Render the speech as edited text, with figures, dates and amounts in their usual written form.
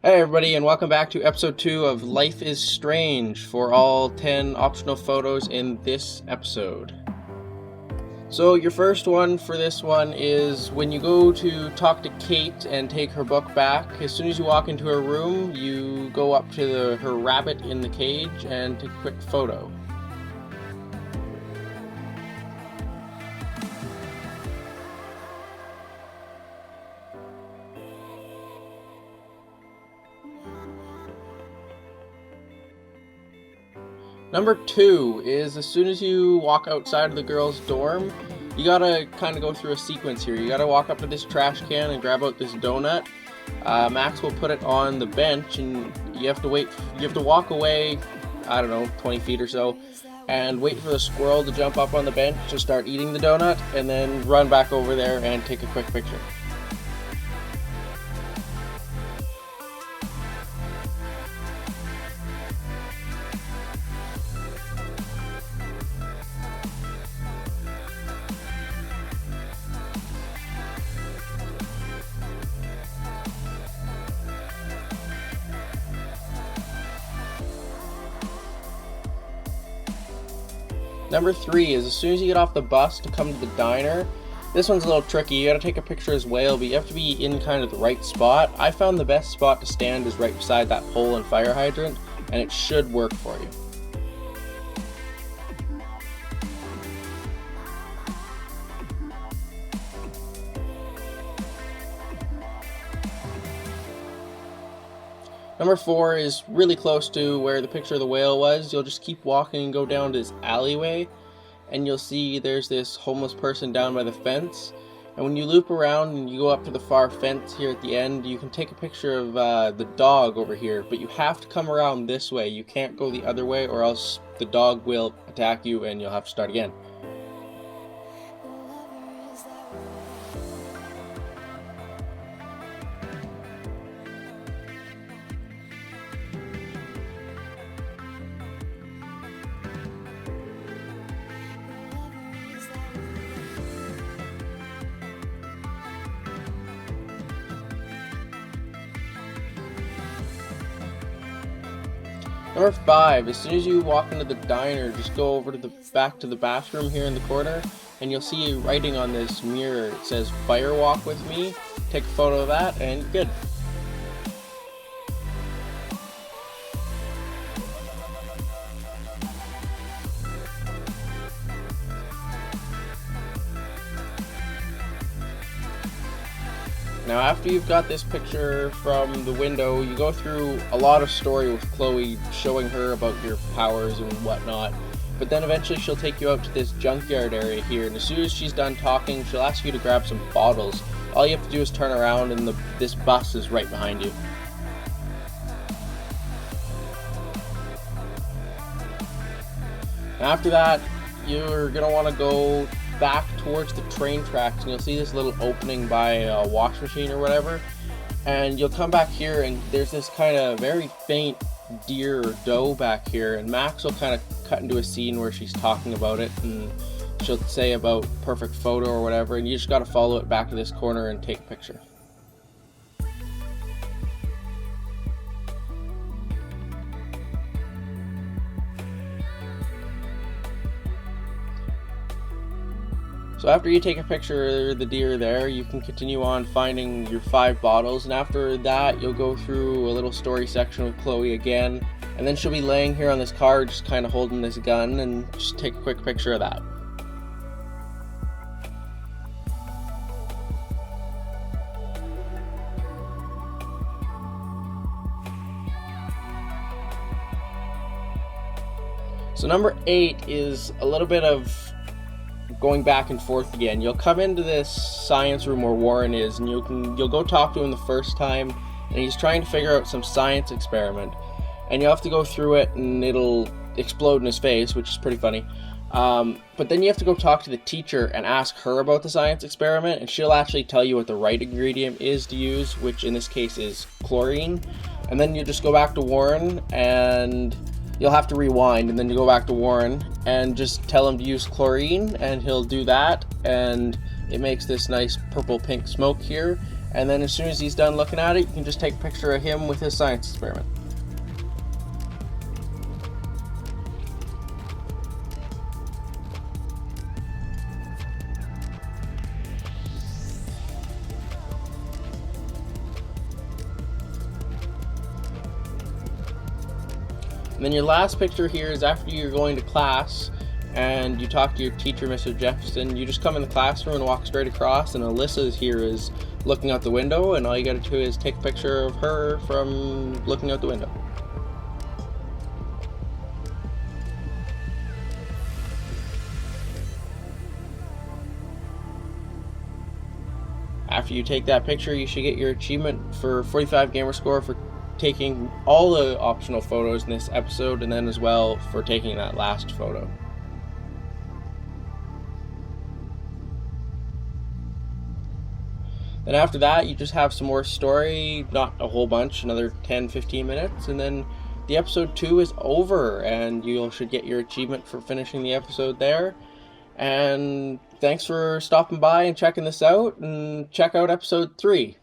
Hey everybody, and welcome back to episode 2 of Life is Strange for all 10 optional photos in this episode. So your first one for this one is when you go to talk to Kate and take her book back. As soon as you walk into her room, you go up to her rabbit in the cage and take a quick photo. Number 2 is as soon as you walk outside of the girls' dorm, you gotta kind of go through a sequence here. You gotta walk up to this trash can and grab out this donut. Max will put it on the bench, and you have to walk away, I don't know, 20 feet or so, and wait for the squirrel to jump up on the bench to start eating the donut, and then run back over there and take a quick picture. Number 3 is as soon as you get off the bus to come to the diner. This one's a little tricky. You gotta take a picture as well, but you have to be in kind of the right spot. I found the best spot to stand is right beside that pole and fire hydrant, and it should work for you. Number 4 is really close to where the picture of the whale was. You'll just keep walking and go down this alleyway, and you'll see there's this homeless person down by the fence. And when you loop around and you go up to the far fence here at the end, you can take a picture of the dog over here, but you have to come around this way. You can't go the other way, or else the dog will attack you and you'll have to start again. Number 5, as soon as you walk into the diner, just go over to the back to the bathroom here in the corner, and you'll see writing on this mirror. It says "Fire Walk with Me." Take a photo of that, and you're good. Now after you've got this picture from the window, you go through a lot of story with Chloe, showing her about your powers and whatnot, but then eventually she'll take you out to this junkyard area here, and as soon as she's done talking, she'll ask you to grab some bottles. All you have to do is turn around and this bus is right behind you. After that, you're going to want to go back towards the train tracks, and you'll see this little opening by a wash machine or whatever, and you'll come back here and there's this kind of very faint deer or doe back here, and Max will kind of cut into a scene where she's talking about it, and she'll say about perfect photo or whatever, and you just got to follow it back to this corner and take a picture. So after you take a picture of the deer there, you can continue on finding your 5 bottles, and after that you'll go through a little story section with Chloe again, and then she'll be laying here on this car just kind of holding this gun, and just take a quick picture of that. So number 8 is a little bit of going back and forth again. You'll come into this science room where Warren is, and you'll go talk to him the first time, and he's trying to figure out some science experiment, and you'll have to go through it and it'll explode in his face, which is pretty funny. But then you have to go talk to the teacher and ask her about the science experiment, and she'll actually tell you what the right ingredient is to use, which in this case is chlorine. And then you just go back to Warren, and you'll have to rewind, and then you go back to Warren and just tell him to use chlorine, and he'll do that, and it makes this nice purple pink smoke here, And then as soon as he's done looking at it, you can just take a picture of him with his science experiment. And then your last picture here is after you're going to class and you talk to your teacher, Mr. Jefferson. You just come in the classroom and walk straight across, and Alyssa here is looking out the window, and all you gotta do is take a picture of her from looking out the window. After you take that picture, you should get your achievement for 45 gamer score for taking all the optional photos in this episode, and then as well for taking that last photo. Then after that, you just have some more story, not a whole bunch, another 10-15 minutes, and then the episode 2 is over, and you should get your achievement for finishing the episode there. And thanks for stopping by and checking this out, and check out episode 3.